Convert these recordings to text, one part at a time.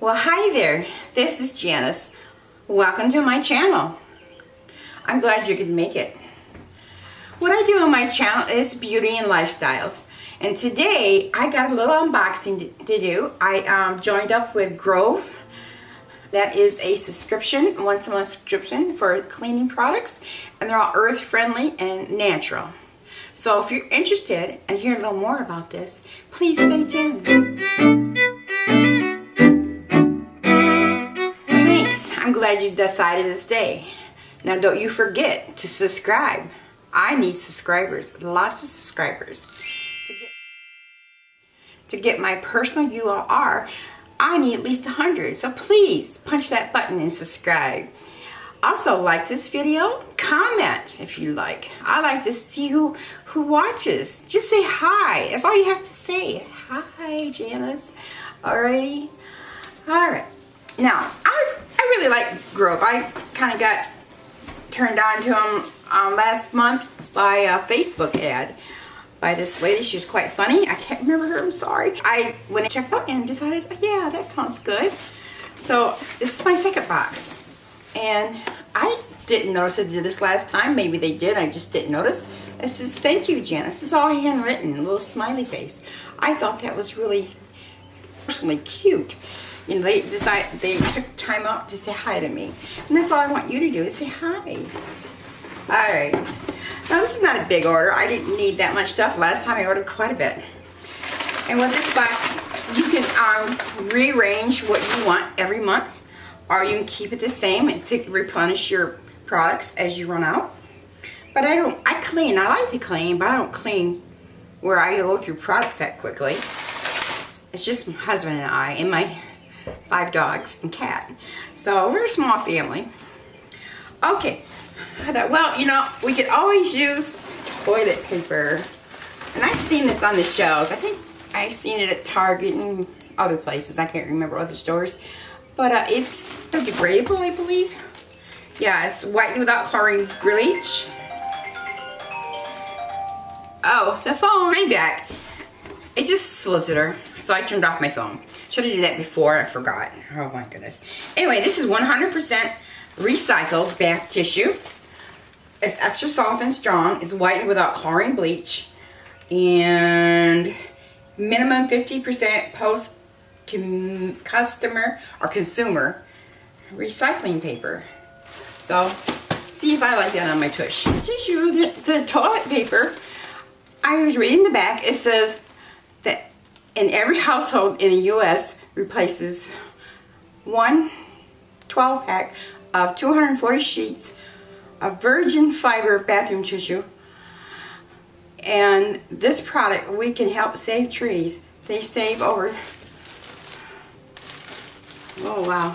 Well, hi there. This is Janice. Welcome to my channel. I'm glad you could make it. What I do on my channel is beauty and lifestyles. And today I got a little unboxing to do. I joined up with Grove. That is a subscription, once a month subscription for cleaning products. And they're all earth friendly and natural. So if you're interested and hear a little more about this, please stay tuned. I'm glad you decided to stay. Now don't you forget to subscribe. I need subscribers, lots of subscribers. To get my personal URL, I need at least 100. So please punch that button and subscribe. Also, like this video, comment if you like. I like to see who watches. Just say hi. That's all you have to say. Hi, Janice. Alrighty. Alright. Now, I really like Grove. I kind of got turned on to them last month by a Facebook ad by this lady. She was quite funny. I can't remember her. I'm sorry. I went and checked out and decided, oh, yeah, that sounds good. So this is my second box. And I didn't notice it did this last time. Maybe they did. I just didn't notice. It says, thank you, Janice. This is all handwritten. A little smiley face. I thought that was really personally cute. You know, they took time out to say hi to me. And that's all I want you to do is say hi. Alright. Now this is not a big order. I didn't need that much stuff. Last time I ordered quite a bit. And with this box, you can rearrange what you want every month. Or you can keep it the same and to replenish your products as you run out. But I clean. I like to clean, but I don't clean where I go through products that quickly. It's just my husband and I and my 5 dogs and cat. So we're a small family. Okay. I thought, well, you know, we could always use toilet paper. And I've seen this on the shelves. I think I've seen it at Target and other places. I can't remember other stores. But it's degradable, I believe. Yeah, it's whitened without chlorine bleach. Oh, the phone rang back. It's just a solicitor, so I turned off my phone. Should have did that before, I forgot. Oh my goodness. Anyway, this is 100% recycled bath tissue. It's extra soft and strong. It's whitened without chlorine bleach. And minimum 50% post customer or consumer recycling paper. So, see if I like that on my tush. Tissue, the toilet paper, I was reading the back. It says that in every household in the U.S. replaces one 12-pack of 240 sheets of virgin fiber bathroom tissue. And this product, we can help save trees. They save over, oh wow,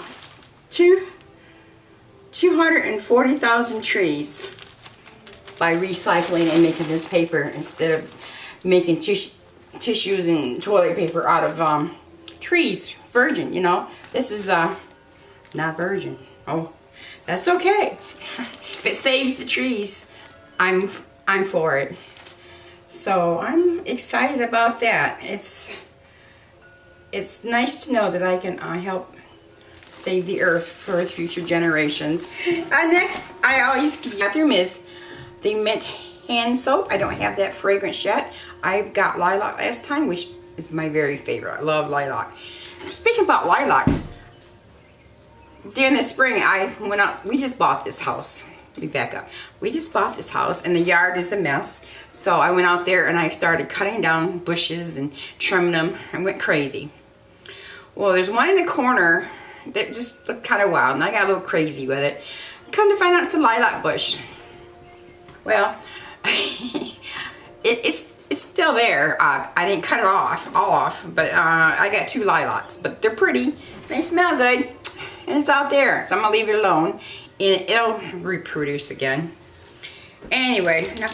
240,000 trees by recycling and making this paper instead of making tissues and toilet paper out of trees, virgin, you know. This is not virgin. Oh, that's okay. If it saves the trees, I'm for it. So I'm excited about that. It's nice to know that I can help save the earth for future generations. Next, I always keep bathroom is the mint hand soap. I don't have that fragrance yet. I've got lilac last time, which is my very favorite. I love lilac. Speaking about lilacs, during the spring I went out. We just bought this house. Let me back up. We just bought this house and the yard is a mess. So I went out there and I started cutting down bushes and trimming them. I went crazy. Well, there's one in the corner that just looked kind of wild, and I got a little crazy with it. Come to find out it's a lilac bush. Well, it's still there. I didn't cut it all off, but I got 2 lilacs. But they're pretty. They smell good, and it's out there. So I'm gonna leave it alone, and it'll reproduce again. Anyway, now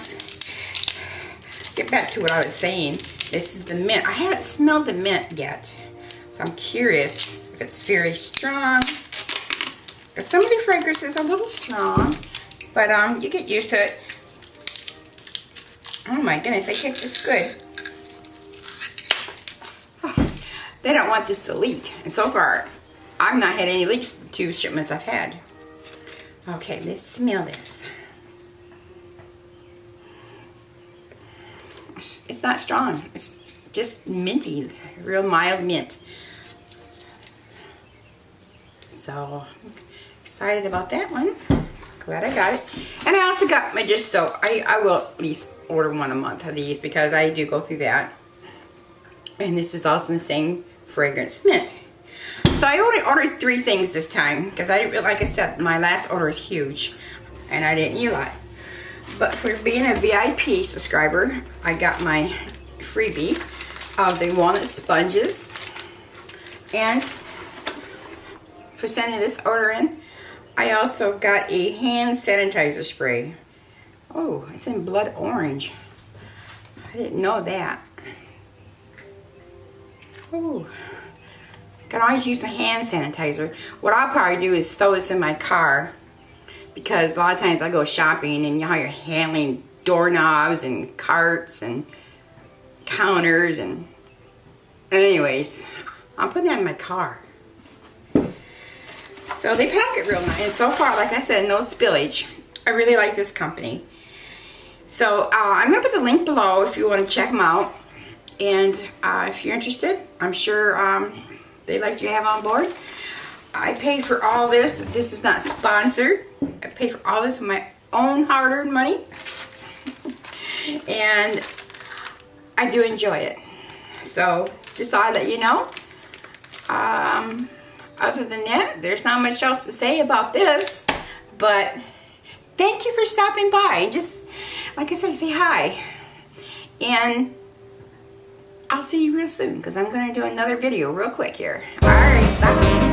get back to what I was saying. This is the mint. I haven't smelled the mint yet, so I'm curious if it's very strong. Because some of the fragrances are a little strong, but you get used to it. Oh my goodness, they taste this good. Oh, they don't want this to leak, and so far I've not had any leaks the 2 shipments I've had. Okay, let's smell this. It's not strong. It's just minty, real mild mint. So excited about that one. Glad I got it. And I also got my dish soap. I will at least order 1 a month of these because I do go through that. And this is also the same fragrance mint. So I only ordered 3 things this time because like I said, my last order is huge and I didn't eat a lot. But for being a VIP subscriber, I got my freebie of the walnut sponges. And for sending this order in, I also got a hand sanitizer spray. Oh, it's in blood orange. I didn't know that. Oh, I can always use my hand sanitizer. What I'll probably do is throw this in my car because a lot of times I go shopping and you know how you're handling doorknobs and carts and counters and anyways, I'll put that in my car. So they pack it real nice. And so far, like I said, no spillage. I really like this company. So I'm going to put the link below if you want to check them out. And if you're interested, I'm sure they'd like you to have on board. I paid for all this. This is not sponsored. I paid for all this with my own hard-earned money. And I do enjoy it. So just thought I'd let you know. Other than that, there's not much else to say about this. But thank you for stopping by. Just, like I say hi. And I'll see you real soon because I'm going to do another video real quick here. Alright, bye.